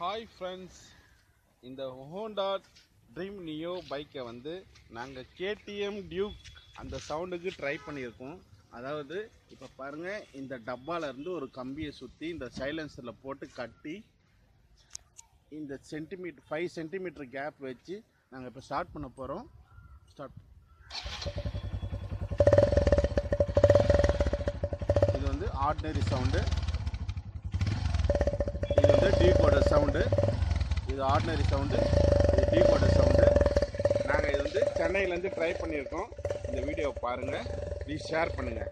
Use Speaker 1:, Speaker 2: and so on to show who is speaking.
Speaker 1: Hi friends, இந்த Honda dream neo பைக்கை வந்து நாங்கள் KTM டியூக் அந்த சவுண்டுக்கு ட்ரை பண்ணியிருக்கோம். அதாவது இப்போ பாருங்கள், இந்த டப்பாலேருந்து ஒரு கம்பியை சுற்றி இந்த சைலன்சரில் போட்டு கட்டி இந்த 5 சென்டிமீட்டர் கேப் வச்சு நாங்கள் இப்போ ஸ்டார்ட் பண்ண போகிறோம். இது வந்து ஆர்டினரி சவுண்டு, இது வந்து டீகோடர் சவுண்டு, இது ஆர்டினரி சவுண்டு, இது டீகோடர் சவுண்டு. நாங்கள் இது வந்து சென்னையிலேருந்து ட்ரை பண்ணியிருக்கோம். இந்த வீடியோவை பாருங்கள், ப்ளீஸ் ஷேர் பண்ணுங்கள்.